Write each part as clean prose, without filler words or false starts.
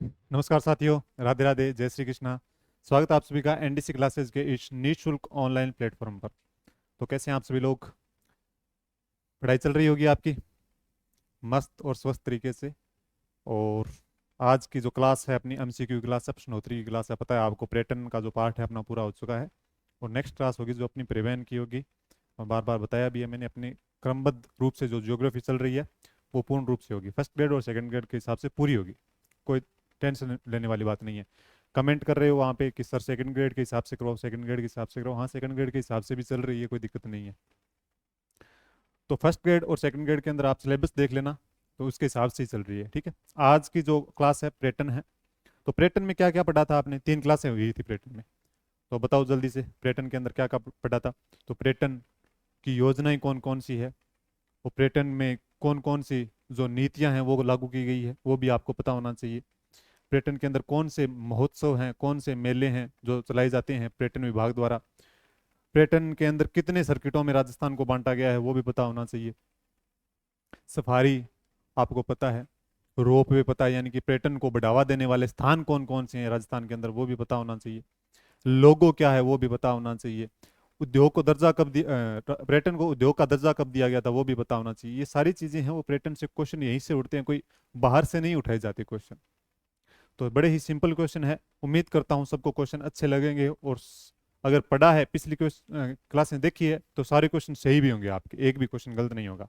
नमस्कार साथियों, राधे राधे, जय श्री कृष्णा। स्वागत है आप सभी का एनडीसी क्लासेस के इस निःशुल्क ऑनलाइन प्लेटफॉर्म पर। तो कैसे हैं आप सभी लोग? पढ़ाई चल रही होगी आपकी मस्त और स्वस्थ तरीके से। और आज की जो क्लास है अपनी एमसीक्यू क्लास है, प्रश्नोत्तरी की क्लास है। पता है आपको पर्यटन का जो पार्ट है अपना पूरा हो चुका है। और नेक्स्ट क्लास होगी जो अपनी परिवहन की होगी। और बार बार बताया भी है मैंने, अपनी क्रमबद्ध रूप से जो ज्योग्राफी चल रही है वो पूर्ण रूप से होगी, फर्स्ट ग्रेड और सेकंड ग्रेड के हिसाब से पूरी होगी। कोई टेंशन लेने वाली बात नहीं है। कमेंट कर रहे हो वहाँ पे कि सर सेकंड ग्रेड के हिसाब से करो, सेकंड ग्रेड के हिसाब से करो। हाँ, सेकंड ग्रेड के हिसाब से भी चल रही है, कोई दिक्कत नहीं है। तो फर्स्ट ग्रेड और सेकंड ग्रेड के अंदर आप सिलेबस देख लेना, तो उसके हिसाब से ही चल रही है। ठीक है। आज की जो क्लास है पर्यटन है। तो पर्यटन में क्या क्या पढ़ा था आपने? 3 क्लासें हुई थी पर्यटन में। तो बताओ जल्दी से, पर्यटन के अंदर क्या क्या पढ़ा था? तो पर्यटन की योजनाएं कौन कौन सी है, और पर्यटन में कौन कौन सी जो नीतियां हैं वो लागू की गई है, वो भी आपको पता होना चाहिए। पर्यटन के अंदर कौन से महोत्सव हैं, कौन से मेले हैं जो चलाए जाते हैं पर्यटन विभाग द्वारा। पर्यटन के अंदर कितने सर्किटों में राजस्थान को बांटा गया है वो भी पता होना चाहिए। सफारी आपको पता है, रोप वे पता है, यानी कि पर्यटन को बढ़ावा देने वाले स्थान कौन कौन से हैं राजस्थान के अंदर वो भी पता होना चाहिए। लोगो क्या है वो भी पता होना चाहिए। उद्योग को दर्जा कब दिया, पर्यटन को उद्योग का दर्जा कब दिया गया था वो भी पता होना चाहिए। ये सारी चीजें हैं, वो पर्यटन से क्वेश्चन यहीं से उठते हैं, कोई बाहर से नहीं उठाए जाते क्वेश्चन। तो बड़े ही सिंपल क्वेश्चन है। उम्मीद करता हूँ सबको क्वेश्चन अच्छे लगेंगे। और अगर पढ़ा है, पिछली क्लासें देखी है, तो सारे क्वेश्चन सही भी होंगे आपके, एक भी क्वेश्चन गलत नहीं होगा।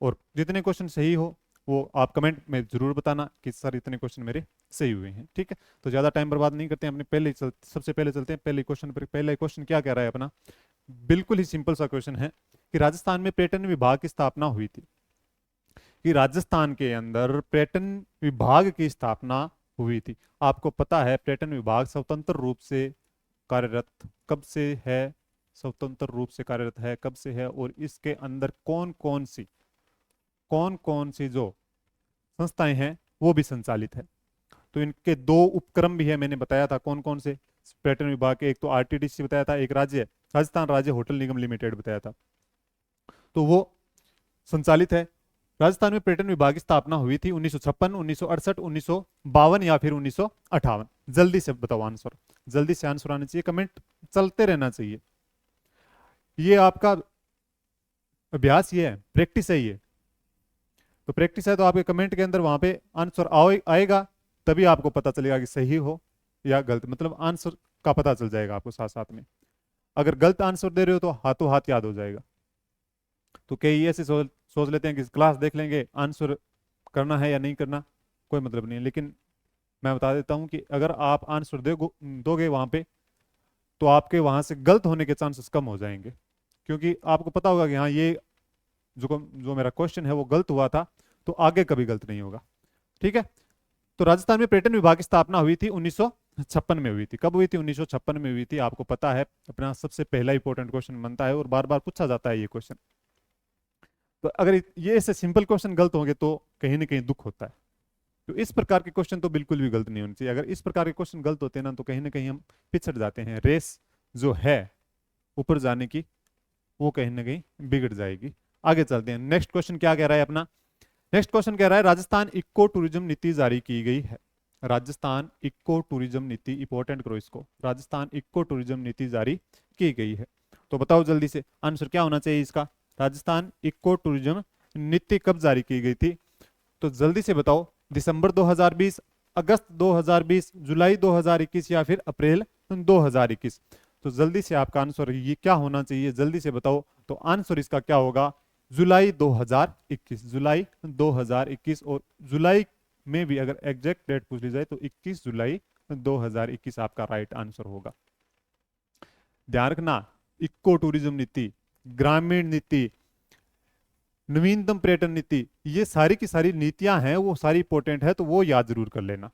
और जितने क्वेश्चन सही हो वो आप कमेंट में जरूर बताना कि सर इतने क्वेश्चन मेरे सही हुए हैं। ठीक है। तो ज्यादा टाइम बर्बाद नहीं करते हैं, अपने सबसे पहले चलते हैं पहले क्वेश्चन पर। पहला क्वेश्चन क्या कह रहा है अपना? बिल्कुल ही सिंपल सा क्वेश्चन है कि राजस्थान में पर्यटन विभाग की स्थापना हुई थी। कि राजस्थान के अंदर पर्यटन विभाग की स्थापना हुई थी। आपको पता है पर्यटन विभाग स्वतंत्र रूप से कार्यरत कब से है? स्वतंत्र रूप से कार्यरत है कब से है, और इसके अंदर कौन कौन सी जो संस्थाएं हैं वो भी संचालित है। तो इनके दो उपक्रम भी है, मैंने बताया था कौन कौन से पर्यटन विभाग के। एक तो आरटीडीसी बताया था, एक राज्य राजस्थान राज्य होटल निगम लिमिटेड बताया था। तो वो संचालित है। राजस्थान में पर्यटन विभाग की स्थापना हुई थी 1956, 1968, 1952 या फिर 1958। जल्दी से बताओ आंसर। जल्दी से आंसर आना चाहिए, कमेंट चलते रहना चाहिए। ये आपका अभ्यास, ये है प्रैक्टिस है ये। तो प्रैक्टिस है तो आपके कमेंट के अंदर वहां पे आंसर आएगा, तभी आपको पता चलेगा कि सही हो या गलत। मतलब आंसर का पता चल जाएगा आपको साथ साथ में। अगर गलत आंसर दे रहे हो तो हाथों हाथ याद हो जाएगा। तो कई ऐसे सोच लेते हैं कि क्लास देख लेंगे, आंसर करना है या नहीं करना कोई मतलब नहीं है। लेकिन मैं बता देता हूं कि अगर आप आंसर दोगे वहां पे, तो आपके वहां से गलत होने के चांसेस कम हो जाएंगे। क्योंकि आपको पता होगा कि हाँ, ये जो जो मेरा क्वेश्चन है वो गलत हुआ था, तो आगे कभी गलत नहीं होगा। ठीक है। तो राजस्थान में पर्यटन विभाग की स्थापना हुई थी 1956 में हुई थी। कब हुई थी? 1956 में हुई थी। आपको पता है, अपना सबसे पहला इंपॉर्टेंट क्वेश्चन बनता है और बार बार पूछा जाता है ये क्वेश्चन। तो अगर ये ऐसे सिंपल क्वेश्चन गलत होंगे तो कहीं ना कहीं दुख होता है। तो इस प्रकार के क्वेश्चन तो बिल्कुल भी गलत नहीं होने चाहिए। अगर इस प्रकार के क्वेश्चन गलत होते हैं ना, तो कहीं ना कहीं हम पिछड़ जाते हैं। रेस जो है ऊपर जाने की, वो कहीं ना कहीं बिगड़ जाएगी। आगे चलते हैं। नेक्स्ट क्वेश्चन क्या कह रहा है अपना? नेक्स्ट क्वेश्चन कह रहा है राजस्थान इको टूरिज्म नीति जारी की गई है। राजस्थान इको टूरिज्म नीति, इंपॉर्टेंट करो इसको, राजस्थान इको टूरिज्म नीति जारी की गई है। तो बताओ जल्दी से आंसर क्या होना चाहिए इसका? राजस्थान इको टूरिज्म नीति कब जारी की गई थी? तो जल्दी से बताओ। दिसंबर 2020, अगस्त 2020, जुलाई 2021 या फिर अप्रैल 2021? तो जल्दी से आपका आंसर ये क्या होना चाहिए, जल्दी से बताओ। तो आंसर इसका क्या होगा? जुलाई 2021। जुलाई 2021। और जुलाई में भी अगर एग्जैक्ट डेट पूछ ली जाए तो 21 जुलाई 2021 आपका राइट आंसर होगा। ध्यान रखना, इको टूरिज्म नीति, ग्रामीण नीति, नवीनतम पर्यटन नीति, ये सारी की सारी नीतियां हैं, वो सारी इंपॉर्टेंट है, तो वो याद जरूर कर लेना।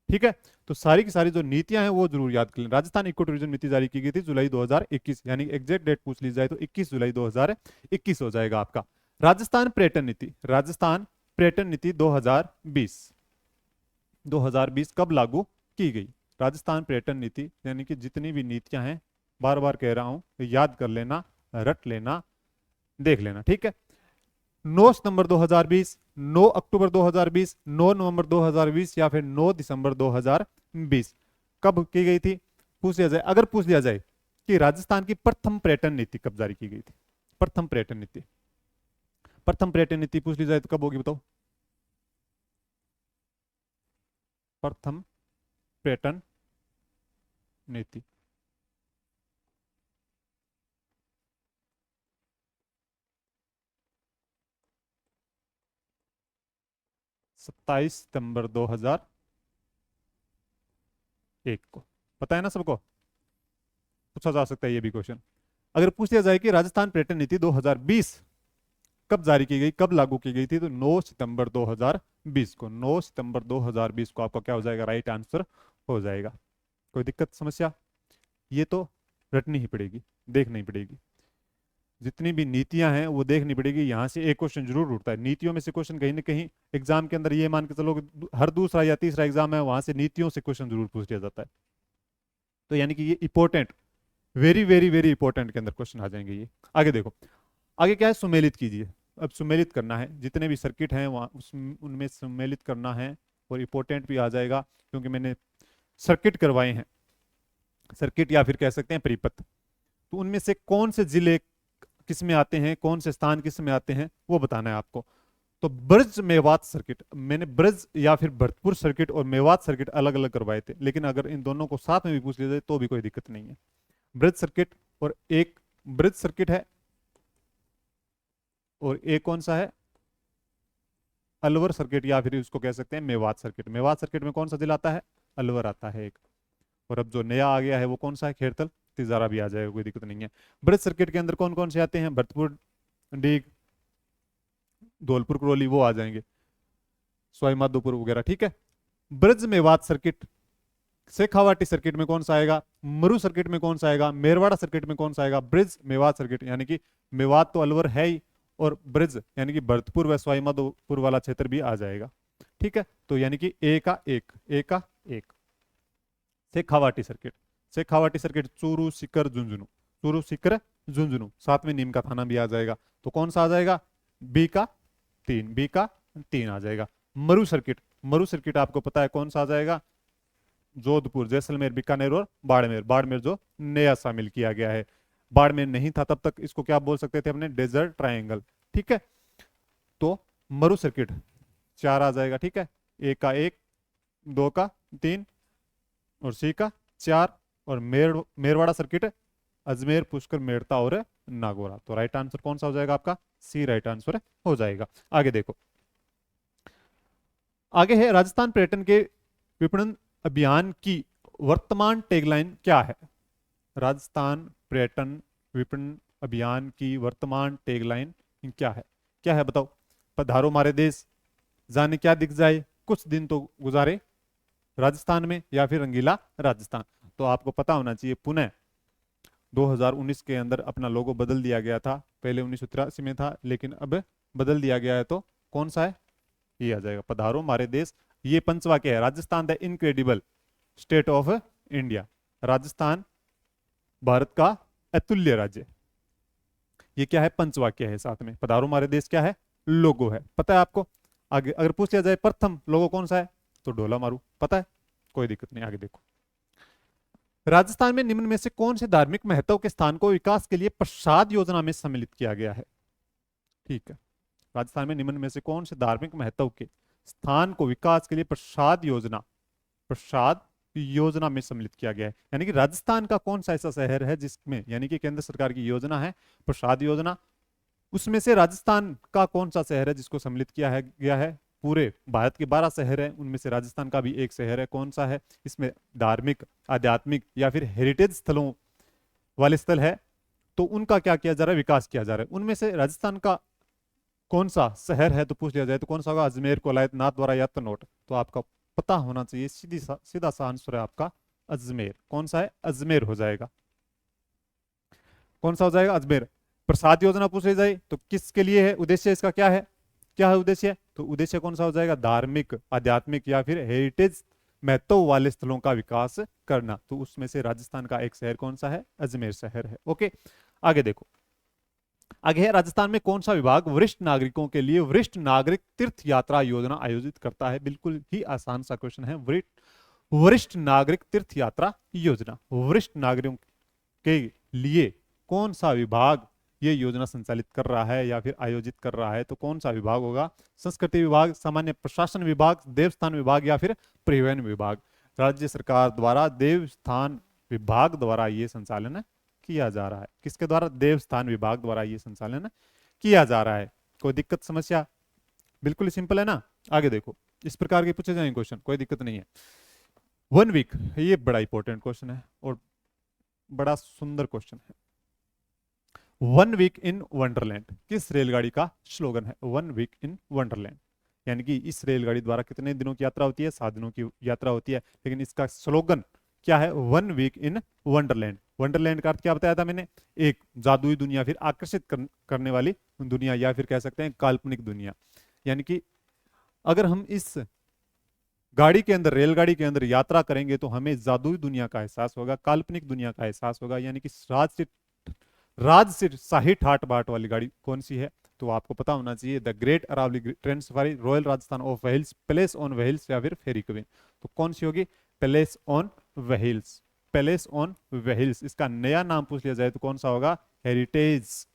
ठीक है। तो सारी की सारी जो नीतियां हैं वो जरूर याद कर लेना। राजस्थान इको टूरिज्म नीति जारी की गई थी जुलाई 2021, यानी एग्जैक्ट डेट पूछ ली जाए तो 21 जुलाई 2021 हो जाएगा आपका। राजस्थान पर्यटन नीति, राजस्थान पर्यटन नीति 2020, 2020 कब लागू की गई? राजस्थान पर्यटन नीति, यानी कि जितनी भी नीतियां हैं, बार बार कह रहा हूं, याद कर लेना, रट लेना, देख लेना। ठीक है। 9 सितंबर 2020, 9 अक्टूबर 2020, 9 नवंबर 2020 या फिर 9 दिसंबर 2020 कब की गई थी? पूछ लिया जाए, अगर पूछ लिया जाए कि राजस्थान की प्रथम पर्यटन नीति कब जारी की गई थी? प्रथम पर्यटन नीति, प्रथम पर्यटन नीति पूछ ली जाए तो कब होगी बताओ? प्रथम पर्यटन नीति 27 सितंबर 2001 को। पता है ना सबको? पूछा जा सकता है ये भी क्वेश्चन। अगर पूछ लिया जाए कि राजस्थान पर्यटन नीति 2020 कब जारी की गई, कब लागू की गई थी, तो 9 सितंबर 2020 को। 9 सितंबर 2020 को आपका क्या हो जाएगा? राइट आंसर हो जाएगा। कोई दिक्कत समस्या? ये तो रटनी ही पड़ेगी, देखनी पड़ेगी। जितनी भी नीतियां हैं वो देखनी पड़ेगी। यहां से एक क्वेश्चन जरूर उठता है नीतियों में से, क्वेश्चन कहीं ना कहीं एग्जाम के अंदर ये मान के चलो कि हर दूसरा या तीसरा एग्जाम है वहां से नीतियों से क्वेश्चन जरूर पूछ लिया जाता है। तो यानी कि ये important, very very very important के अंदर क्वेश्चन आ जाएंगे ये। आगे देखो, आगे क्या है? सुमेलित कीजिए। अब सुमेलित करना है, जितने भी सर्किट हैं वहाँ उनमें सुमेलित करना है। और इंपॉर्टेंट भी आ जाएगा क्योंकि मैंने सर्किट करवाए हैं, सर्किट या फिर कह सकते हैं परिपथ। तो उनमें से कौन से जिले किस में आते हैं, कौन से स्थान किस में आते हैं, वो बताना है आपको। तो ब्रज मेवात सर्किट, मैंने ब्रज या फिर भरतपुर सर्किट और मेवात सर्किट अलग अलग करवाए थे, लेकिन अगर इन दोनों को साथ में भी पूछ लिया जाए तो भी कोई दिक्कत नहीं है। ब्रज सर्किट, और एक ब्रज सर्किट है, और एक कौन सा है? अलवर सर्किट, या फिर उसको कह सकते हैं मेवात सर्किट। मेवात सर्किट में कौन सा जिला आता है? अलवर आता है एक। और अब जो नया आ गया है वो कौन सा है? खेरतल, तिजारा भी आ जाएगा, कोई दिक्कत नहीं है। ब्रज सर्किट के अंदर कौन कौन से आते हैं? भरतपुर, डीग, धौलपुर, करौली, वो आ जाएंगे, सवाई माधोपुर वगैरह, ठीक है। ब्रज मेवात सर्किट, शेखावाटी सर्किट में कौन सा आएगा? मरु सर्किट में कौन सा आएगा? मेरवाड़ा सर्किट में कौन सा आएगा? ब्रज मेवात सर्किट, यानी कि मेवात तो अलवर है ही, और ब्रज यानी कि भरतपुर व सवाई माधोपुर वाला क्षेत्र भी आ जाएगा, ठीक है। तो यानी कि ए का एक, ए का एक। शेखावाटी सर्किट, शेखावाटी सर्किट चूरू, सीकर, झुंझुनू, चूरू, सीकर, झुंझुनू, साथ में नीम का थाना भी आ जाएगा। तो कौन सा आ जाएगा? बी का तीन, बी का तीन आ जाएगा। मरु सर्किट, मरु सर्किट आपको पता है कौन सा आ जाएगा? जोधपुर, जैसलमेर, बीकानेर और बाड़मेर। बाड़मेर जो नया शामिल किया गया है, बाड़मेर नहीं था तब तक इसको क्या बोल सकते थे अपने? डेजर्ट ट्रायंगल, ठीक है। तो मरु सर्किट चार आ जाएगा, ठीक है। ए का एक, दो का तीन, और सी का चार। और मेरवाड़ा सर्किट अजमेर, पुष्कर, मेड़ता और नागौरा। तो राइट आंसर कौन सा हो जाएगा आपका? सी राइट आंसर हो जाएगा। आगे देखो, आगे है राजस्थान पर्यटन के विपणन अभियान की वर्तमान टैगलाइन क्या है? राजस्थान पर्यटन विपणन अभियान की वर्तमान टैगलाइन क्या है? क्या है बताओ? पधारो मारे देश, जाने क्या दिख जाए, कुछ दिन तो गुजारे राजस्थान में, या फिर रंगीला राजस्थान। तो आपको पता होना चाहिए पुनः 2019 के अंदर अपना लोगो बदल दिया गया था। पहले 1983 में था, लेकिन अब बदल दिया गया है। तो कौन सा है? ये आ जाएगा, पधारो मारे देश। ये पंचवाक्य है, Rajasthan the incredible state of India, Rajasthan Bharat का अतुल्य राज्य। ये क्या है? पंचवाक्य है। साथ में पधारो हमारे देश क्या है? लोगो है। पता है आपको? आगे अगर पूछ लिया जाए प्रथम लोगो कौन सा है, तो ढोला मारू, पता है, कोई दिक्कत नहीं। आगे देखो, राजस्थान में निम्न में से कौन से धार्मिक महत्व के स्थान को विकास के लिए प्रसाद योजना में सम्मिलित किया गया है? ठीक है, राजस्थान में निम्न में से कौन से धार्मिक महत्व के स्थान को विकास के लिए प्रसाद योजना, प्रसाद योजना में सम्मिलित किया गया है। यानी कि राजस्थान का कौन सा ऐसा शहर है जिसमें, यानी कि केंद्र सरकार की योजना है प्रसाद योजना, उसमें से राजस्थान का कौन सा शहर है जिसको सम्मिलित किया है गया है? पूरे भारत के 12 शहर हैं, उनमें से राजस्थान का भी एक शहर है। कौन सा है? इसमें धार्मिक, आध्यात्मिक या फिर हेरिटेज स्थलों वाले स्थल है, तो उनका क्या किया जा रहा है? विकास किया जा रहा है। उनमें से राजस्थान का कौन सा शहर है तो पूछ लिया जाए तो कौन सा होगा? अजमेर, कोलायत, नाथद्वारा या तनोट। तो आपका पता होना चाहिए, सीधा सा आंसर है आपका अजमेर। कौन सा है? अजमेर हो जाएगा। कौन सा हो जाएगा? अजमेर। प्रसाद योजना पूछ ली जाए तो किसके लिए है? उद्देश्य इसका क्या है? क्या है उद्देश्य? तो उद्देश्य कौन सा हो जाएगा? धार्मिक, आध्यात्मिक या फिर हेरिटेज महत्व वाले स्थलों का विकास करना। तो उसमें से राजस्थान का एक शहर कौन सा है? अजमेर शहर है। ओके, आगे देखो, आगे है, राजस्थान में कौन सा विभाग वरिष्ठ नागरिकों के लिए वरिष्ठ नागरिक तीर्थ यात्रा योजना आयोजित करता है? बिल्कुल ही आसान सा क्वेश्चन है। वरिष्ठ नागरिक तीर्थ यात्रा योजना, वरिष्ठ नागरिकों के लिए कौन सा विभाग ये योजना संचालित कर रहा है या फिर आयोजित कर रहा है? तो कौन सा विभाग होगा? संस्कृति विभाग, सामान्य प्रशासन विभाग, देवस्थान विभाग या फिर परिवहन विभाग? राज्य सरकार द्वारा देवस्थान विभाग द्वारा ये संचालन किया जा रहा है। किसके द्वारा? देवस्थान विभाग द्वारा ये संचालन किया जा रहा है। कोई दिक्कत समस्या? बिल्कुल सिंपल है ना। आगे देखो, इस प्रकार के पूछे जाएंगे क्वेश्चन, कोई दिक्कत नहीं है। 1 वीक, ये बड़ा इंपॉर्टेंट क्वेश्चन है और बड़ा सुंदर क्वेश्चन है। 1 वीक इन वंडरलैंड किस रेलगाड़ी का स्लोगन है? 1 वीक इन वंडरलैंड, यानी कि इस रेलगाड़ी द्वारा कितने दिनों की यात्रा होती है? 7 दिनों की यात्रा होती है, लेकिन इसका स्लोगन क्या है? 1 वीक इन वंडरलैंड। वंडरलैंड का अर्थ क्या बताया था मैंने? एक जादुई दुनिया, फिर आकर्षित करने वाली दुनिया, या फिर कह सकते हैं काल्पनिक दुनिया। यानी कि अगर हम इस गाड़ी के अंदर, रेलगाड़ी के अंदर यात्रा करेंगे तो हमें जादुई दुनिया का एहसास होगा, काल्पनिक दुनिया का एहसास होगा। यानी कि राज से शाही ठाट बाट वाली गाड़ी कौन सी है? तो आपको पता होना चाहिए, the great Aravalli train safari, royal Rajasthan of wheels, palace on wheels या फिर फेरी क्वीन। तो कौन सी होगी? Palace on wheels. Palace on wheels. इसका नया नाम पूछ लिया जाए तो कौन सा होगा? Heritage.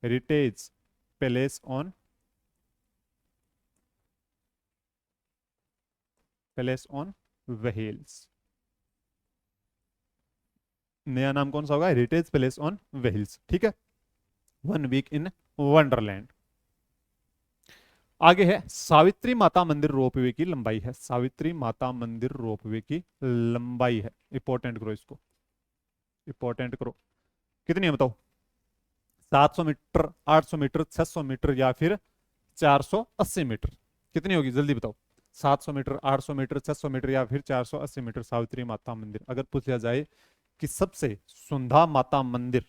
Heritage palace on wheels. नया नाम कौन सा होगा? Heritage palace on wheels. ठीक है, 1 वीक इन वंडरलैंड। आगे है, सावित्री माता मंदिर रोपवे की लंबाई है। सावित्री माता मंदिर रोपवे की लंबाई है, इंपॉर्टेंट करो इसको, इंपॉर्टेंट करो। कितनी है बताओ? 700 मीटर, 800 मीटर, 600 मीटर या फिर 480 मीटर? कितनी होगी जल्दी बताओ? 700 मीटर, 800 मीटर, 600 मीटर या फिर 480 मीटर सावित्री माता मंदिर। अगर पूछ लिया जाए कि सबसे सुंधा माता मंदिर,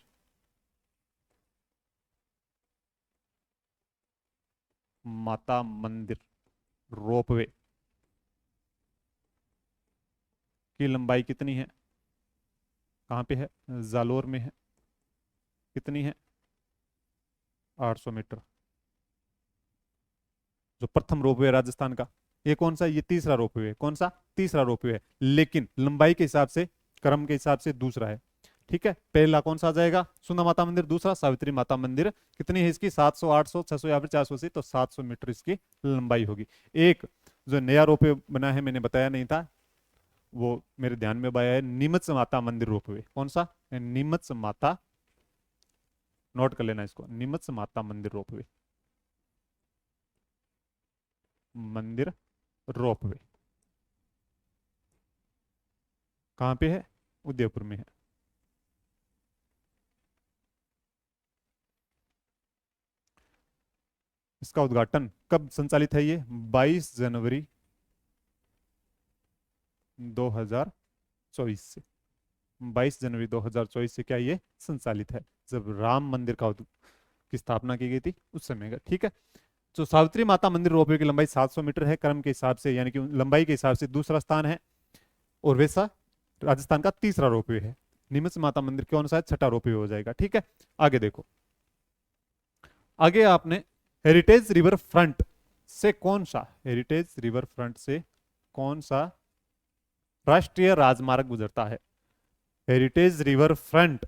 माता मंदिर रोपवे की लंबाई कितनी है? कहां पे है? जालोर में है। कितनी है? 800 मीटर। जो प्रथम रोपवे राजस्थान का, ये कौन सा? ये तीसरा रोपवे है। कौन सा? तीसरा रोपवे है, लेकिन लंबाई के हिसाब से, क्रम के हिसाब से दूसरा है। ठीक है, पहला कौन सा आ जाएगा? सुंदर माता मंदिर। दूसरा सावित्री माता मंदिर। कितनी है इसकी? 700, 800, 600 या फिर 480, तो 700 मीटर इसकी लंबाई होगी। एक जो नया रोपवे बना है, मैंने बताया नहीं था, वो मेरे ध्यान में आया है, नीमच माता मंदिर रोपवे। कौन सा? नीमच माता, नोट कर लेना इसको, नीमच माता मंदिर रोपवे, मंदिर रोपवे कहां पे है? उदयपुर में है। इसका उद्घाटन कब संचालित है? ये 22 जनवरी 2024 से, 22 जनवरी 2024 से क्या ये संचालित है, जब राम मंदिर की स्थापना की गई थी उस समय का। ठीक है, तो सावित्री माता मंदिर रोपवे की लंबाई 700 मीटर है, क्रम के हिसाब से, यानी कि लंबाई के हिसाब से दूसरा स्थान है, और वैसा राजस्थान का तीसरा रोपवे है। नीमच माता मंदिर कौन सा है? छठा रोपवे हो जाएगा। ठीक है, आगे देखो, आगे आपने हेरिटेज रिवर फ्रंट से कौन सा, हेरिटेज रिवर फ्रंट से कौन सा राष्ट्रीय राजमार्ग गुजरता है? हेरिटेज रिवर फ्रंट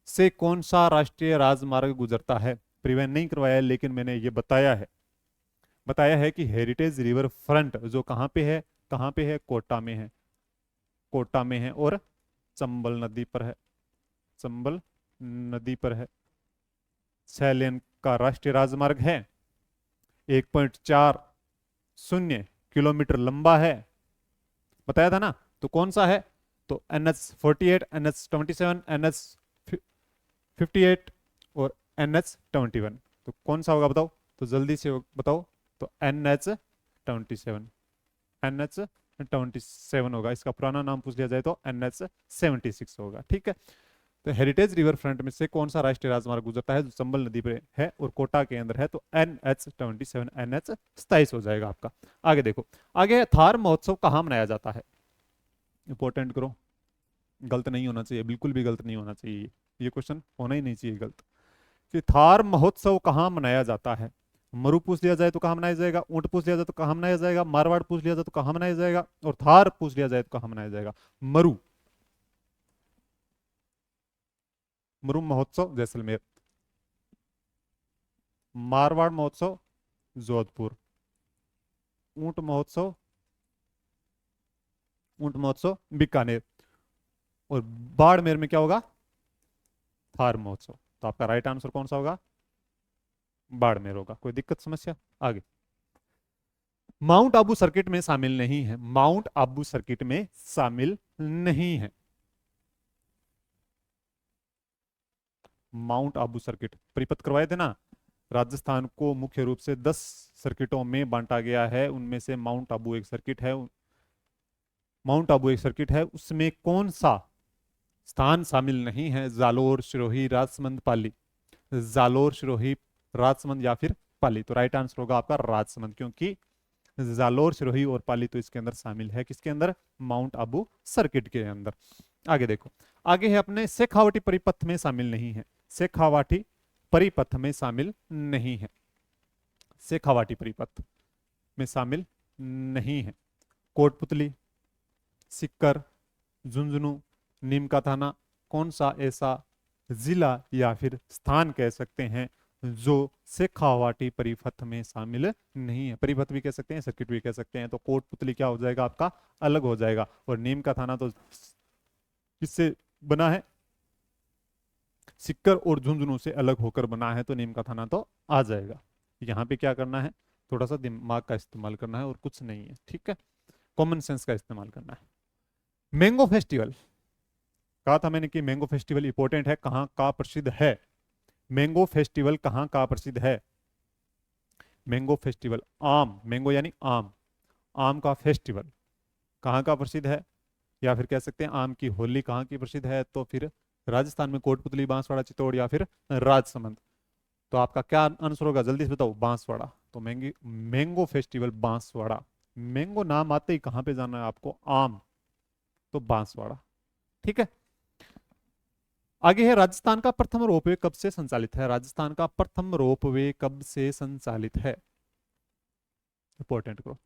से कौन सा राष्ट्रीय राजमार्ग गुजरता है? परिवहन नहीं करवाया है, लेकिन मैंने ये बताया है कि हेरिटेज रिवर फ्रंट जो कहां पे है? कहां पे है? कोटा में है। कोटा में है और चंबल नदी पर है। चंबल नदी पर है। 6 लेन का राष्ट्रीय राजमार्ग है, 1.40 किलोमीटर लंबा है, बताया था ना। तो कौन सा है? तो NH48, NH27, NH58 और NH21। तो कौन सा होगा बताओ? तो जल्दी से बताओ। तो NH27, NH27 होगा। इसका पुराना नाम पूछ लिया जाए तो NH76 होगा। ठीक है, तो हेरिटेज रिवर फ्रंट में से कौन सा राष्ट्रीय राजमार्ग गुजरता है जो चंबल नदी पे है और कोटा के अंदर है? तो NH27, NH27 हो जाएगा आपका। आगे देखो, आगे थार महोत्सव कहाँ मनाया जाता है? इंपॉर्टेंट करो, गलत नहीं होना चाहिए, बिल्कुल भी गलत नहीं होना चाहिए। ये क्वेश्चन होना ही नहीं चाहिए, गलत। कि थार महोत्सव कहाँ मनाया जाता है? मरु पूछ लिया जाए तो कहाँ मनाया जाएगा, ऊंट पूछ लिया जाए तो कहाँ मनाया जाएगा, मारवाड़ पूछ लिया जाए तो कहाँ मनाया जाएगा, और थार पूछ लिया जाए तो कहाँ मनाया जाएगा? मरु, मरु महोत्सव जैसलमेर, मारवाड़ महोत्सव जोधपुर, ऊंट महोत्सव, ऊंट महोत्सव बीकानेर, और बाड़मेर में क्या होगा? थार महोत्सव। तो आपका राइट आंसर कौन सा होगा? बाड़मेर होगा। कोई दिक्कत समस्या? आगे। माउंट आबू सर्किट में शामिल नहीं है, माउंट आबू सर्किट में शामिल नहीं है। माउंट आबू सर्किट परिपथ करवाए थे ना, राजस्थान को मुख्य रूप से 10 सर्किटों में बांटा गया है, उनमें से माउंट आबू एक सर्किट है। माउंट आबू एक सर्किट है, उसमें कौन सा स्थान शामिल नहीं है? जालोर, सिरोही, राजसमंद, पाली। जालोर, सिरोही, राजसमंद या फिर पाली। तो राइट आंसर होगा आपका राजसमंद, क्योंकि जालोर, सिरोही और पाली तो इसके अंदर शामिल है। किसके अंदर? माउंट आबू सर्किट के अंदर। आगे देखो, आगे है अपने शेखावाटी परिपथ में शामिल नहीं है। शेखावाटी परिपथ में शामिल नहीं है, शेखावाटी परिपथ में शामिल नहीं है। कोटपुतली, सिक्कर, झुंझुनू, नीम का थाना, कौन सा ऐसा जिला या फिर स्थान कह सकते हैं जो शेखावाटी परिपथ में शामिल नहीं है? परिपथ भी कह सकते हैं, सर्किट भी कह सकते हैं। तो कोटपुतली क्या हो जाएगा आपका? अलग हो जाएगा। और नीम का थाना तो किससे बना है? सिक्कर और झुंझुनू से अलग होकर बना है, तो नीम का थाना तो आ जाएगा। यहाँ पे क्या करना है? थोड़ा सा दिमाग का इस्तेमाल करना है और कुछ नहीं है, ठीक है? कॉमन सेंस का इस्तेमाल करना है। मैंगो फेस्टिवल, कहा था मैंने कि मैंगो फेस्टिवल इंपॉर्टेंट है, कहाँ का प्रसिद्ध है? मैंगो फेस्टिवल कहाँ का प्रसिद्ध है? मैंगो फेस्टिवल, आम, मैंगो यानी आम, आम का फेस्टिवल कहाँ का प्रसिद्ध है? या फिर कह सकते हैं आम की होली कहाँ की प्रसिद्ध है? तो फिर राजस्थान में कोटपुतली, बांसवाड़ा, चित्तौड़ या फिर राजसमंद। तो आपका क्या आंसर होगा? जल्दी से बताओ। बांसवाड़ा। तो मैंगो फेस्टिवल बांसवाड़ा। मैंगो नाम आते ही कहां पे जाना है आपको? आम, तो बांसवाड़ा, ठीक है? आगे है, राजस्थान का प्रथम रोपवे कब से संचालित है? राजस्थान का प्रथम रोपवे कब से संचालित है? इंपॉर्टेंट करो।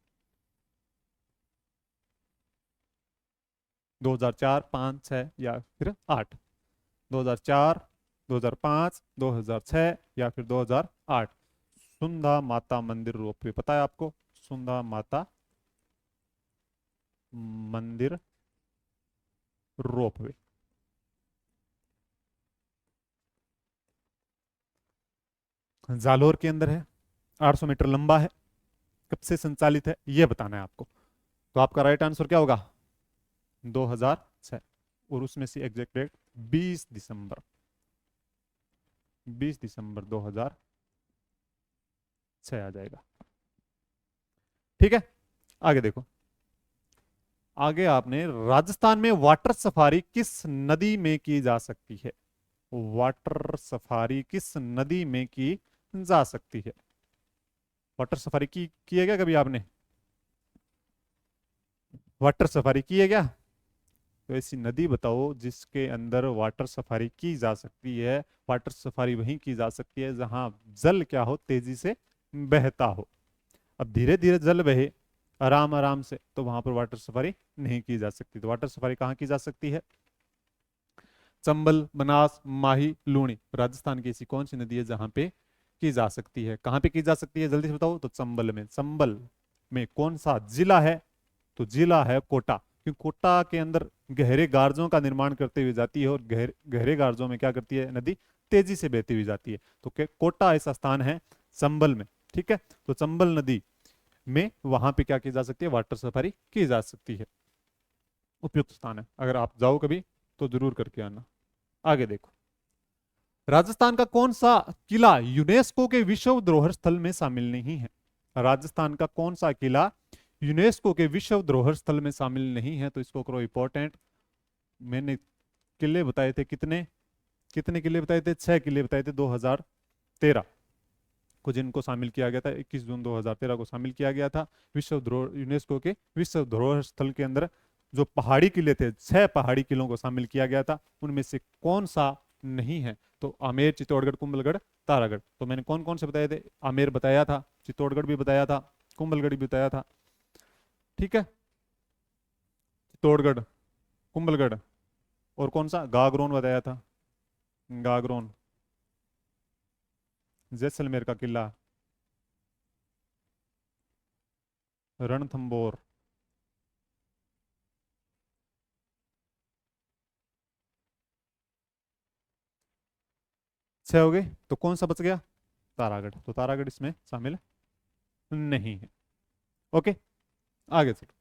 2004, 5, 6 या फिर 8? 2004, 2005, 2006 या फिर 2008? सुंधा माता मंदिर रोपवे पता है आपको? सुंधा माता मंदिर रोपवे। जालोर के अंदर है, 800 मीटर लंबा है, कब से संचालित है यह बताना है आपको। तो आपका राइट आंसर क्या होगा? 2006। और उसमें से एग्जैक्ट डेट 20 दिसंबर, 20 दिसंबर 2006 आ जाएगा, ठीक है? आगे देखो, आगे आपने राजस्थान में वाटर सफारी किस नदी में की जा सकती है? वाटर सफारी किस नदी में की जा सकती है? वाटर सफारी की है क्या कभी आपने? वाटर सफारी की है क्या? तो ऐसी नदी बताओ जिसके अंदर वाटर सफारी की जा सकती है। वाटर सफारी वहीं की जा सकती है जहां जल क्या हो? तेजी से बहता हो। अब धीरे धीरे जल बहे आराम आराम से, तो वहां पर वाटर सफारी नहीं की जा सकती। तो वाटर सफारी कहाँ की जा सकती है? चंबल, बनास, माही, लूणी। राजस्थान की ऐसी कौन सी नदी है जहां पे की जा सकती है? कहाँ पे की जा सकती है जल्दी से बताओ। तो चंबल में। चंबल में कौन सा जिला है? तो जिला है कोटा, क्योंकि कोटा के अंदर गहरे गार्जों का निर्माण करते हुए जाती है, और गहरे गार्जों में क्या करती है नदी? तेजी से बहती हुई जाती है। तो कोटा ऐसा स्थान है चंबल में, ठीक है? तो चंबल नदी में वहां पे क्या की जा सकती है? वाटर सफारी की जा सकती है। उपयुक्त स्थान है, अगर आप जाओ कभी तो जरूर करके आना। आगे देखो, राजस्थान का कौन सा किला यूनेस्को के विश्व धरोहर स्थल में शामिल नहीं है? राजस्थान का कौन सा किला यूनेस्को के विश्व धरोहर स्थल में शामिल नहीं है? तो इसको करो इंपॉर्टेंट। मैंने किले बताए थे, कितने कितने किले बताए थे? 6 किले बताए थे 2013 को, जिनको शामिल किया गया था। 21 जून 2013 को शामिल किया गया था विश्व धरोहर, यूनेस्को के विश्व धरोहर स्थल के अंदर। जो पहाड़ी किले थे, 6 पहाड़ी किलों को शामिल किया गया था। उनमें से कौन सा नहीं है। तो आमेर, चित्तौड़गढ़, कुंभलगढ़, तारागढ़। तो मैंने कौन कौन से बताए थे? आमेर बताया था, चित्तौड़गढ़ भी बताया था, कुंभलगढ़ भी बताया था। ठीक है, चित्तौड़गढ़, कुंभलगढ़, और कौन सा? गागरोन बताया था, गागरोन, जैसलमेर का किला, रणथंबोर। छह हो गए, तो कौन सा बच गया? तारागढ़। तो तारागढ़ इसमें शामिल नहीं है। ओके, आगे चलो।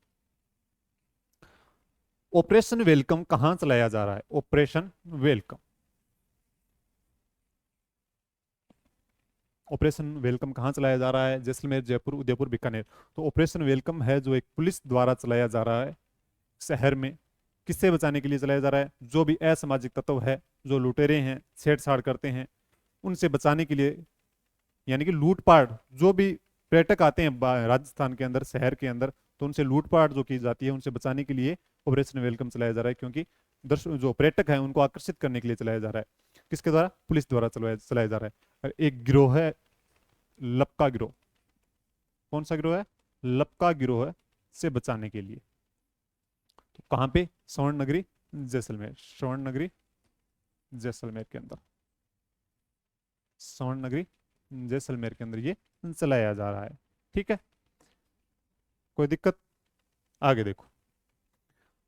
ऑपरेशन वेलकम कहां चलाया जा रहा है? ऑपरेशन वेलकम, ऑपरेशन वेलकम कहाँ चलाया जा रहा है? जैसलमेर, जयपुर, उदयपुर, बीकानेर। तो ऑपरेशन वेलकम है जो एक पुलिस द्वारा चलाया जा रहा है शहर में। किससे बचाने के लिए चलाया जा रहा है? जो भी असामाजिक तत्व है, जो लुटेरे हैं, छेड़छाड़ करते हैं, उनसे बचाने के लिए। यानी कि लूटपाट, जो भी पर्यटक आते हैं राजस्थान के अंदर, शहर के अंदर, तो उनसे लूटपाट जो की जाती है, उनसे बचाने के लिए ऑपरेशन वेलकम चलाया जा रहा है। क्योंकि दर्शक जो पर्यटक है उनको आकर्षित करने के लिए चलाया जा रहा है। किसके द्वारा? पुलिस द्वारा चलाया चलाया जा रहा है। और एक गिरोह है, लपका गिरोह। कौन सा गिरोह है? लपका गिरोह है, से बचाने के लिए। तो कहां पे? स्वर्ण नगरी जैसलमेर, स्वर्ण नगरी जैसलमेर के अंदर, स्वर्ण नगरी जैसलमेर के अंदर ये चलाया जा रहा है। ठीक है, कोई दिक्कत? आगे देखो,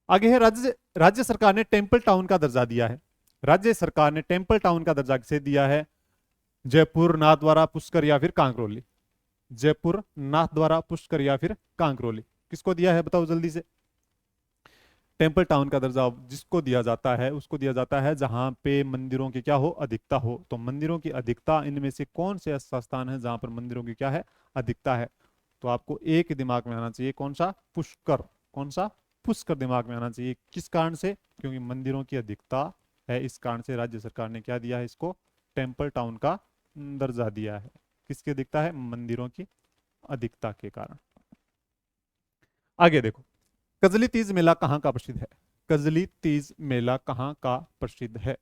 आगे है राज्य राज्य सरकार ने टेंपल टाउन का दर्जा दिया है। राज्य सरकार ने टेंपल टाउन का दर्जा किसे दिया है? जयपुर, नाथद्वारा, पुष्कर या फिर कांकरोली। जयपुर, नाथद्वारा, पुष्कर या फिर कांकरोली, किसको दिया है बताओ जल्दी से? टेम्पल टाउन का दर्जा जिसको दिया जाता है उसको दिया जाता है जहां पे मंदिरों की क्या हो? अधिकता हो। तो मंदिरों की अधिकता, इनमें से कौन से ऐसा स्थान है जहां पर मंदिरों की क्या है? अधिकता है? तो आपको एक दिमाग में आना चाहिए, कौन सा? पुष्कर। कौन सा? पुष्कर दिमाग में आना चाहिए। किस कारण से? क्योंकि मंदिरों की अधिकता है, इस कारण से राज्य सरकार ने क्या दिया है इसको? टेम्पल टाउन का दर्जा दिया है। किसकी अधिकता है? मंदिरों की अधिकता के कारण। आगे देखो, कजली तीज मेला कहाँ का प्रसिद्ध है? कजली तीज मेला कहाँ का प्रसिद्ध है?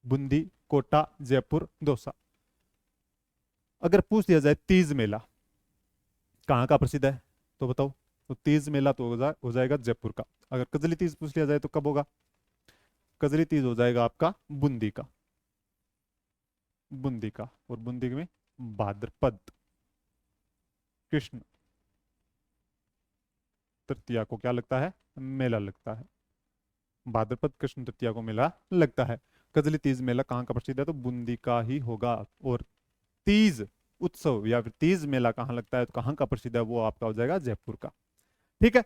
बूंदी, कोटा, जयपुर, दौसा। अगर पूछ दिया जाए तीज मेला कहाँ का प्रसिद्ध है, तो बताओ। तो तीज मेला तो हो जाएगा जयपुर का। अगर कजली तीज पूछ लिया जाए तो कब होगा? कजली तीज हो जाएगा आपका बूंदी का, बूंदी का। और बूंदी में भाद्रपद कृष्ण तृतीया को क्या लगता है? मेला लगता है। भाद्रपद कृष्ण तृतीया को मेला लगता है। कजली तीज मेला कहाँ का प्रसिद्ध है? तो बूंदी का ही होगा। और तीज उत्सव या फिर तीज मेला कहाँ लगता है, तो कहाँ का प्रसिद्ध है, वो आपका हो जाएगा जयपुर का। ठीक है,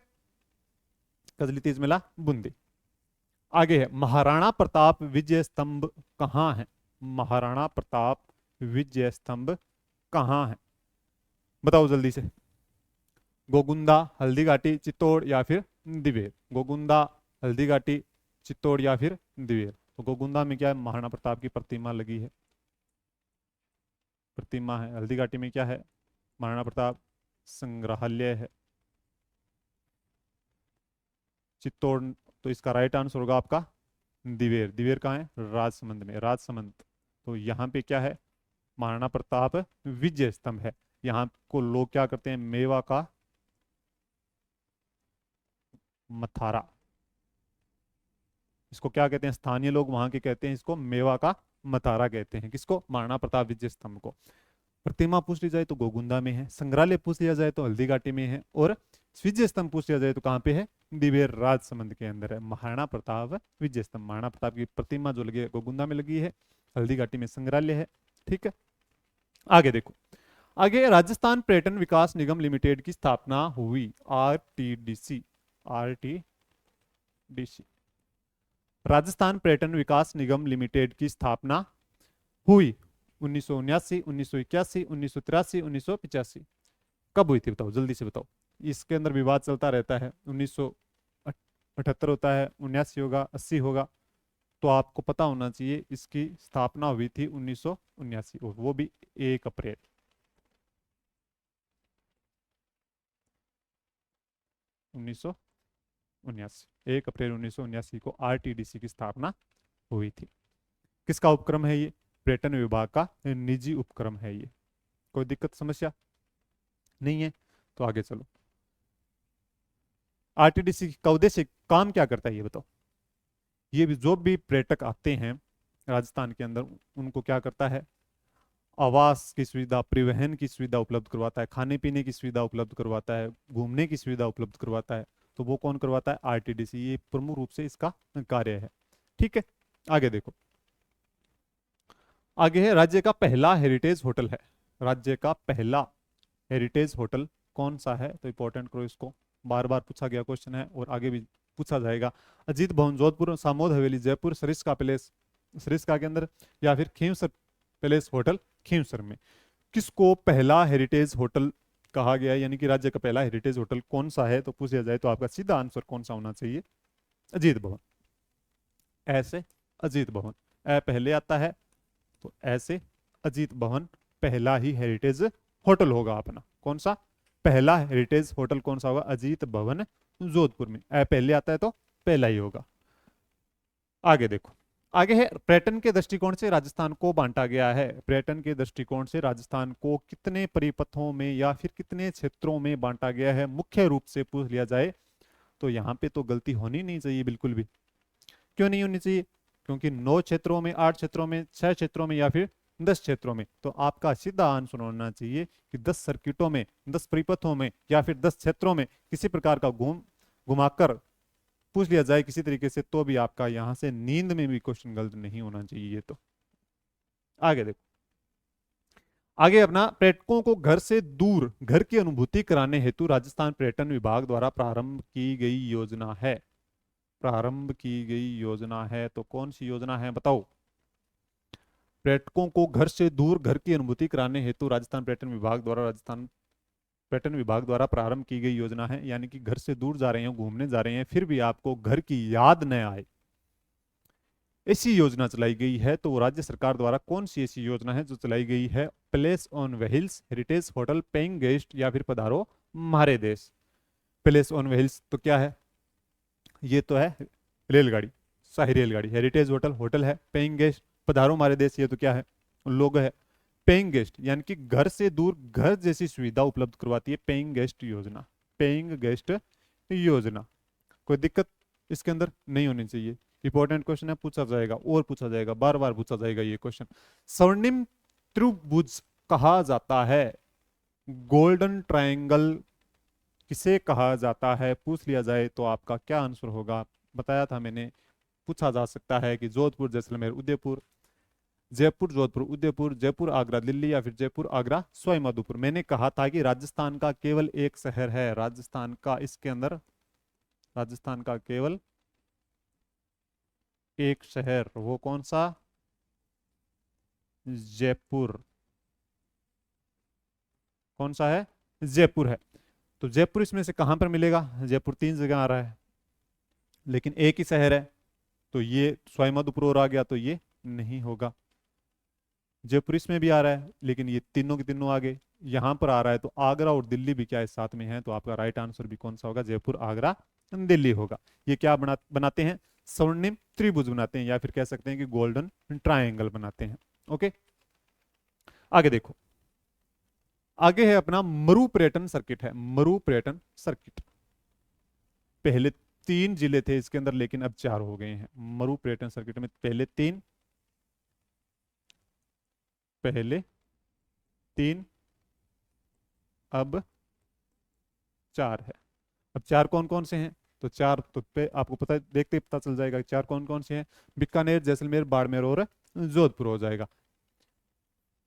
कजली तीज मेला बूंदी। आगे है, महाराणा प्रताप विजय स्तंभ कहाँ है? महाराणा प्रताप विजय स्तंभ कहाँ है, बताओ जल्दी से। गोगुंदा, हल्दीघाटी, चित्तौड़ या फिर दिवेर। गोगुंदा, हल्दीघाटी, चित्तौड़ या फिर दिवेर। तो गोगुंदा में क्या है? महाराणा प्रताप की प्रतिमा लगी है, प्रतिमा है। हल्दीघाटी में क्या है? महाराणा प्रताप संग्रहालय है। चित्तौड़, तो इसका राइट आंसर होगा आपका दिवेर। दिवेर कहाँ है? राजसमंद में, राजसमंद। तो यहाँ पे क्या है? महाराणा प्रताप विजय स्तंभ है। यहाँ को लोग क्या करते हैं? मेवा का मथारा, इसको क्या कहते हैं? स्थानीय लोग वहां के कहते हैं इसको मेवा का मथारा कहते हैं। किसको? महाराणा प्रताप विजय स्तंभ को। प्रतिमा पूछ ली जाए तो गोगुंदा में है, संग्रहालय पूछ लिया जाए तो हल्दीघाटी में है, और विजय स्तंभ पूछ लिया जाए तो कहाँ पे है? दिवेर राजसमंद के अंदर है। महाराणा प्रताप विजय स्तंभ, महाराणा प्रताप की प्रतिमा जो लगी है गोगुंदा में लगी है, हल्दीघाटी में संग्रहालय है। ठीक है, आगे देखो, आगे राजस्थान पर्यटन विकास निगम लिमिटेड की स्थापना हुई। आरटीडीसी, आरटीडीसी, राजस्थान पर्यटन विकास निगम लिमिटेड की स्थापना हुई 1979, 1981, 1983, 1985। कब हुई थी बताओ जल्दी से बताओ। इसके अंदर विवाद चलता रहता है। 1978 होता है, 79 होगा, 80 होगा। तो आपको पता होना चाहिए इसकी स्थापना हुई थी 1979, और वो भी 1 अप्रैल, 1979, 1 अप्रैल 1979 को आरटीडीसी की स्थापना हुई थी। किसका उपक्रम है ये? पर्यटन विभाग का निजी उपक्रम है ये। कोई दिक्कत समस्या नहीं है? तो आगे चलो। आरटीडीसी का उद्देश्य, काम क्या करता है ये बताओ। ये भी जो भी पर्यटक आते हैं राजस्थान के अंदर, उनको क्या करता है? आवास की सुविधा, परिवहन की सुविधा उपलब्ध करवाता है, खाने पीने की सुविधा उपलब्ध करवाता है, घूमने की सुविधा उपलब्ध करवाता है। तो वो कौन करवाता है? आरटीडीसी। ये प्रमुख रूप से इसका कार्य है। ठीक है, आगे देखो। आगे है, राज्य का पहला हेरिटेज होटल है। राज्य का पहला हेरिटेज होटल कौन सा है? तो इंपॉर्टेंट करो इसको, बार बार पूछा गया क्वेश्चन है और आगे भी पूछा जाएगा। अजीत भवन जोधपुर, सामोद हवेली जयपुर, सरिस्का पैलेस सरिस्का के अंदर, या फिर खींवसर पैलेस होटल खींवसर में। किसको पहला हेरिटेज होटल कहा गया है, यानी कि राज्य का पहला हेरिटेज होटल कौन सा है? तो पूछा जाए तो आपका सीधा आंसर कौन सा होना चाहिए? अजीत भवन। ऐसे अजीत भवन, ए पहले आता है तो ऐसे अजीत भवन पहला ही हेरिटेज होटल होगा अपना। कौन सा पहला हेरिटेज होटल कौन सा होगा? अजीत भवन जोधपुर में। ए पहले आता है तो पहला ही होगा। आगे देखो, आगे है, पर्यटन के दृष्टिकोण से राजस्थान को बांटा गया है। पर्यटन के दृष्टिकोण से राजस्थान को कितने परिपथों में या फिर कितने क्षेत्रों में बांटा गया है? मुख्य रूप से पूछ लिया जाए तो यहाँ पे तो गलती होनी नहीं चाहिए बिल्कुल भी। क्यों नहीं होनी चाहिए? क्योंकि 9 क्षेत्रों में, 8 क्षेत्रों में, 6 क्षेत्रों में या फिर 10 क्षेत्रों में। तो आपका सीधा आंसर होना चाहिए कि 10 सर्किटों में, 10 परिपथों में या फिर 10 क्षेत्रों में किसी प्रकार का घुमाकर पूछ लिया जाए किसी तरीके से, तो भी आपका यहां से नींद में भी क्वेश्चन गलत नहीं होना चाहिए। ये तो आगे देखो। आगे अपना, पर्यटकों को घर से दूर घर की अनुभूति कराने हेतु राजस्थान पर्यटन विभाग द्वारा प्रारंभ की गई योजना है। प्रारंभ की गई योजना है तो कौन सी योजना है बताओ? पर्यटकों को घर से दूर घर की अनुभूति कराने हेतु राजस्थान पर्यटन विभाग द्वारा प्रारंभ की गई योजना है। यानी कि घर से दूर जा रहे हैं, घूमने जा रहे हैं, फिर भी आपको घर की याद न आए, ऐसी योजना चलाई गई है। तो राज्य सरकार द्वारा कौन सी ऐसी योजना है जो चलाई गई है? Place on wheels heritage hotel paying guest, या फिर पधारो म्हारे देश। प्लेस ऑन व्हील्स तो क्या है? ये तो है रेलगाड़ी, शाही रेलगाड़ी। हेरिटेज होटल होटल है, पेइंग गेस्ट पधारो हमारे देश, ये तो क्या है? लोग है। पेइंग गेस्ट यानी कि घर से दूर घर जैसी सुविधा उपलब्ध करवाती है पेइंग गेस्ट योजना। पेइंग गेस्ट योजना, कोई दिक्कत इसके अंदर नहीं होनी चाहिए। इंपॉर्टेंट क्वेश्चन है, पूछा जाएगा और पूछा जाएगा, बार बार पूछा जाएगा ये क्वेश्चन। स्वर्णिम त्रिभुज कहा जाता है? गोल्डन ट्रायंगल किसे कहा जाता है? पूछ लिया जाए तो आपका क्या आंसर होगा? बताया था मैंने, पूछा जा सकता है कि जोधपुर जैसलमेर उदयपुर, जयपुर जोधपुर उदयपुर, जयपुर आगरा दिल्ली, या फिर जयपुर आगरा सवाई माधोपुर। मैंने कहा था कि राजस्थान का केवल एक शहर है, राजस्थान का इसके अंदर, राजस्थान का केवल एक शहर, वो कौन सा? जयपुर। कौन सा है? जयपुर है। तो जयपुर इसमें से कहां पर मिलेगा? जयपुर 3 जगह आ रहा है लेकिन एक ही शहर है, तो ये सवाई माधोपुर और आ गया तो ये नहीं होगा। जयपुर इसमें भी आ रहा है लेकिन ये तीनों के तीनों आ गए। यहां पर आ रहा है तो आगरा और दिल्ली भी क्या इस साथ में है, तो आपका राइट आंसर भी कौन सा होगा? जयपुर आगरा दिल्ली होगा। ये क्या बनाते हैं? स्वर्णिम त्रिभुज बनाते हैं, या फिर कह सकते हैं कि गोल्डन ट्रायंगल बनाते हैं। ओके, आगे देखो। आगे है अपना मरु पर्यटन सर्किट है। मरु पर्यटन सर्किट, पहले 3 जिले थे इसके अंदर लेकिन अब 4 हो गए हैं। मरु पर्यटन सर्किट में पहले तीन अब 4 है। अब 4 कौन कौन से हैं? तो 4 तो पे आपको पता, देखते ही पता चल जाएगा 4 कौन कौन से हैं। बीकानेर जैसलमेर बाड़मेर और जोधपुर हो जाएगा।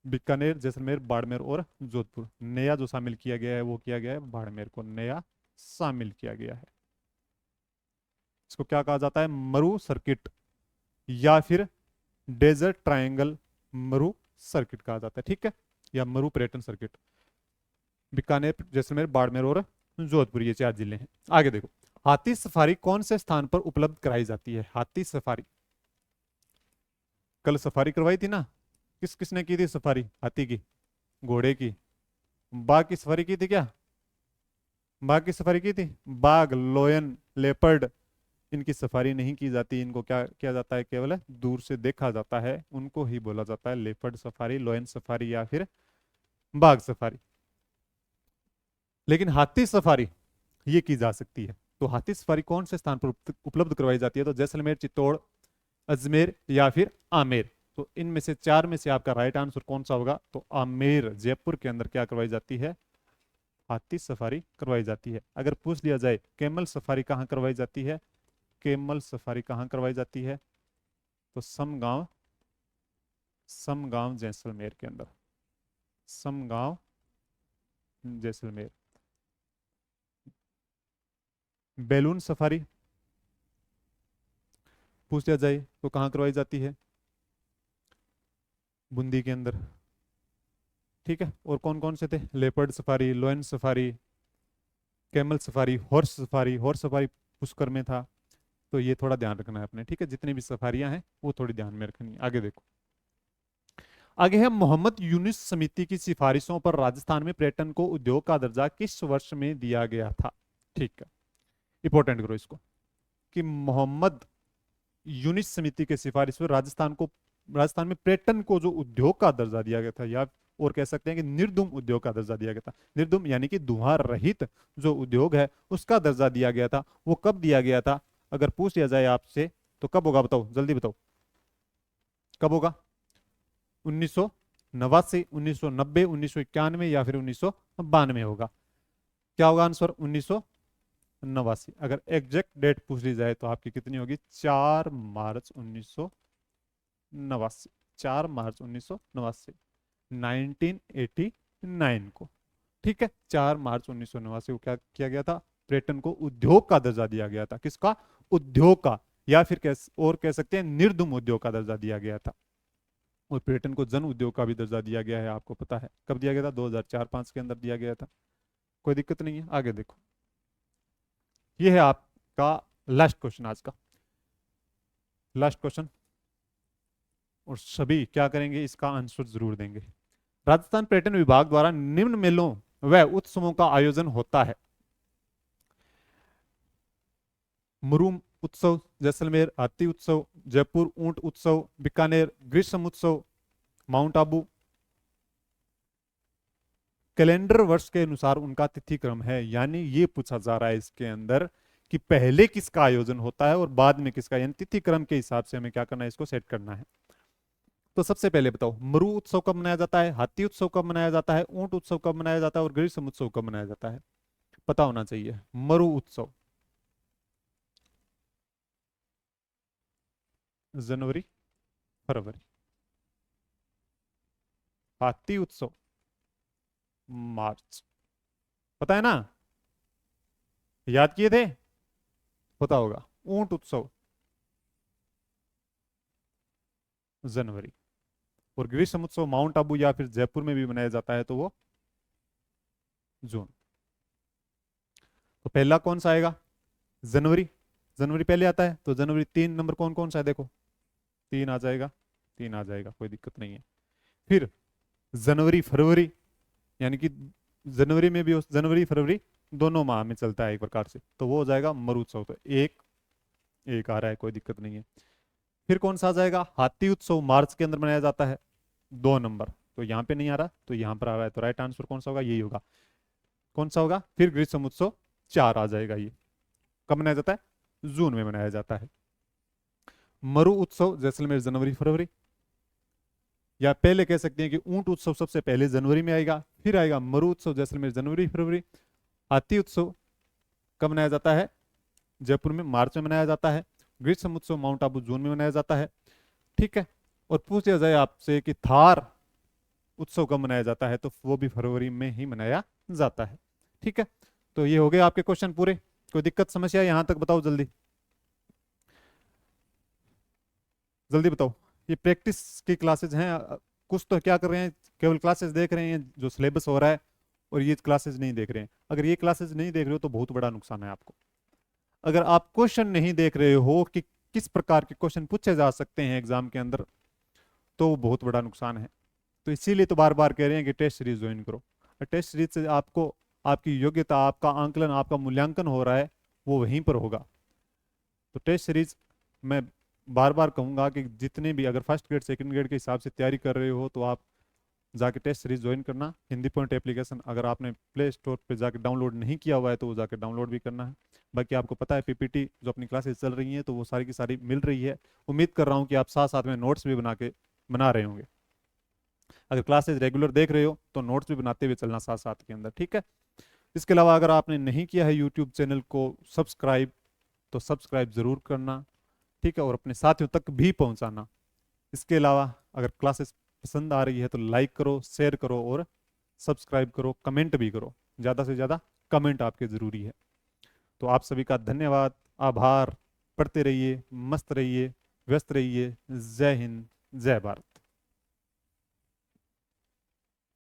बीकानेर जैसलमेर बाड़मेर और जोधपुर। नया जो शामिल किया गया है वो किया गया है बाड़मेर को नया शामिल किया गया है। इसको क्या कहा जाता है? मरु सर्किट या फिर डेजर्ट ट्रायंगल मरु सर्किट कहा जाता है। ठीक है, या मरु पर्यटन सर्किट। बीकानेर जैसलमेर बाड़मेर और जोधपुर, ये 4 जिले हैं। आगे देखो, हाथी सफारी कौन से स्थान पर उपलब्ध कराई जाती है? हाथी सफारी, कल सफारी करवाई थी ना, किस किसने की थी सफारी? हाथी की, घोड़े की, बाघ की सफारी की थी क्या? बाघ की सफारी की थी। बाघ, लोयन, लेपर्ड, इनकी सफारी नहीं की जाती, इनको क्या किया जाता है, केवल दूर से देखा जाता है, उनको ही बोला जाता है लेपर्ड सफारी, लोयन सफारी या फिर बाघ सफारी। लेकिन हाथी सफारी ये की जा सकती है। तो हाथी सफारी कौन से स्थान पर उपलब्ध करवाई जाती है? तो जैसलमेर, चित्तौड़, अजमेर या फिर आमेर। तो इनमें से चार में से आपका राइट आंसर कौन सा होगा? तो आमेर, जयपुर के अंदर क्या करवाई जाती है? हाथी सफारी करवाई जाती है। अगर पूछ लिया जाए कैमल सफारी कहाँ करवाई जाती है, कैमल सफारी कहाँ करवाई जाती है, तो समगांव, समगांव जैसलमेर के अंदर, समगांव जैसलमेर। बैलून सफारी पूछ लिया जाए तो कहाँ करवाई जाती है? बूंदी के अंदर। ठीक है, और कौन कौन से थे? Leopard safari, लोयन safari, camel safari, horse safari. Horse safari Pushkar में था, तो ये थोड़ा ध्यान रखना है अपने। ठीक है, जितनी भी सफारियां हैं वो थोड़ी ध्यान में रखनी है। आगे देखो, आगे है मोहम्मद यूनुस समिति की सिफारिशों पर राजस्थान में पर्यटन को उद्योग का दर्जा किस वर्ष में दिया गया था? ठीक है, इंपॉर्टेंट करो इसको, कि मोहम्मद यूनिस समिति के सिफारिश पर राजस्थान में पर्यटन को जो उद्योग का दर्जा दिया गया था, या और कह सकते हैं कि निर्धूम उद्योग का दर्जा दिया गया था। निर्धूम यानी कि धुआं रहित जो उद्योग है उसका दर्जा दिया गया था। वो कब दिया गया था अगर पूछ लिया जाए आपसे, तो कब होगा? बताओ, जल्दी बताओ, कब होगा? 1989, 1990, 1991 या फिर 1992 होगा? क्या होगा आंसर? 1989। अगर एग्जैक्ट डेट पूछ ली जाए तो आपकी कितनी होगी? 4 मार्च 1989, 4 मार्च 1989, 1989 को। ठीक है, 4 मार्च 1989 को क्या किया गया था? पर्यटन को उद्योग का दर्जा दिया गया था। किसका? उद्योग का, या फिर और कह सकते हैं निर्धूम उद्योग का दर्जा दिया गया था। और पर्यटन को जन उद्योग का भी दर्जा दिया गया है, आपको पता है कब दिया गया था? 2004-5 के अंदर दिया गया था। कोई दिक्कत नहीं है, आगे देखो। ये है आपका लास्ट क्वेश्चन, आज का लास्ट क्वेश्चन, और सभी क्या करेंगे? इसका आंसर जरूर देंगे। राजस्थान पर्यटन विभाग द्वारा निम्न मेलों व उत्सवों का आयोजन होता है: मुरू उत्सव जैसलमेर, हाथी उत्सव जयपुर, ऊंट उत्सव बीकानेर, ग्रीष्म उत्सव माउंट आबू। कैलेंडर वर्ष के अनुसार उनका तिथि क्रम है, यानी ये पूछा जा रहा है इसके अंदर कि पहले किसका आयोजन होता है और बाद में किसका, यानी तिथि क्रम के हिसाब से हमें क्या करना है? इसको सेट करना है। तो सबसे पहले बताओ, मरु उत्सव कब मनाया जाता है, हाथी उत्सव कब मनाया जाता है, ऊंट उत्सव कब मनाया जाता है और ग्रीष्म उत्सव कब मनाया जाता है? पता होना चाहिए। मरु उत्सव जनवरी फरवरी, हाथी उत्सव मार्च। पता है ना? याद किए थे? पता होगा। ऊंट उत्सव जनवरी, और ग्रीष्म उत्सव माउंट आबू या फिर जयपुर में भी मनाया जाता है, तो वो जून। तो पहला कौन सा आएगा? जनवरी। जनवरी पहले आता है, तो जनवरी 3 नंबर कौन कौन सा है? देखो, 3 आ जाएगा, 3 आ जाएगा, कोई दिक्कत नहीं है। फिर जनवरी फरवरी, यानी कि जनवरी में भी जनवरी फरवरी दोनों माह में चलता है एक प्रकार से, तो वो हो जाएगा मरु उत्सव। तो एक एक आ रहा है, कोई दिक्कत नहीं है। फिर कौन सा आ जाएगा? हाथी उत्सव मार्च के अंदर मनाया जाता है, 2 नंबर। तो यहाँ पे नहीं आ रहा, तो यहाँ पर आ रहा है, तो राइट आंसर कौन सा होगा? यही होगा। कौन सा होगा? फिर ग्रीष्म उत्सव 4 आ जाएगा। ये कब मनाया जाता है? जून में मनाया जाता है। मरु उत्सव जैसलमेर जनवरी फरवरी, या पहले कह सकते हैं कि ऊंट उत्सव सबसे पहले जनवरी में आएगा, फिर आएगा मरु उत्सव जैसलमेर जनवरी फरवरी। हाथी उत्सव कब मनाया जाता है? जयपुर में मार्च में मनाया जाता है। ग्रीष्म उत्सव माउंट आबू जून में मनाया जाता है। ठीक है, और पूछ लिया जाए आपसे कि थार उत्सव कब मनाया जाता है, तो वो भी फरवरी में ही मनाया जाता है। ठीक है, तो ये हो गए आपके क्वेश्चन पूरे। कोई दिक्कत समस्या यहां तक बताओ, जल्दी जल्दी बताओ। ये प्रैक्टिस की क्लासेज हैं, कुछ तो क्या कर रहे हैं, केवल क्लासेस देख रहे हैं जो सिलेबस हो रहा है, और ये क्लासेस नहीं देख रहे हैं। अगर ये क्लासेस नहीं देख रहे हो तो बहुत बड़ा नुकसान है आपको। अगर आप क्वेश्चन नहीं देख रहे हो कि किस प्रकार के क्वेश्चन पूछे जा सकते हैं एग्जाम के अंदर, तो वो बहुत बड़ा नुकसान है। तो इसीलिए तो बार बार कह रहे हैं कि टेस्ट सीरीज ज्वाइन करो। और टेस्ट सीरीज से आपको आपकी योग्यता, आपका आंकलन, आपका मूल्यांकन हो रहा है, वो वहीं पर होगा। तो टेस्ट सीरीज मैं बार बार कहूँगा कि जितने भी अगर फर्स्ट ग्रेड सेकंड ग्रेड के हिसाब से तैयारी कर रहे हो तो आप जाके टेस्ट सीरीज ज्वाइन करना। हिंदी पॉइंट एप्लीकेशन अगर आपने प्ले स्टोर पे जाके डाउनलोड नहीं किया हुआ है तो वो जाके डाउनलोड भी करना है। बाकी आपको पता है पीपीटी जो अपनी क्लासेस चल रही हैं तो वो सारी की सारी मिल रही है। उम्मीद कर रहा हूँ कि आप साथ साथ में नोट्स भी बना रहे होंगे। अगर क्लासेस रेगुलर देख रहे हो तो नोट्स भी बनाते हुए चलना साथ साथ के अंदर, ठीक है। इसके अलावा अगर आपने नहीं किया है यूट्यूब चैनल को सब्सक्राइब तो सब्सक्राइब जरूर करना, ठीक है, और अपने साथियों तक भी पहुंचाना। इसके अलावा अगर क्लासेस पसंद आ रही है तो लाइक करो, शेयर करो और सब्सक्राइब करो, कमेंट भी करो। ज़्यादा से ज़्यादा कमेंट आपके ज़रूरी है। तो आप सभी का धन्यवाद, आभार। पढ़ते रहिए, मस्त रहिए, व्यस्त रहिए। जय हिंद, जय भारत।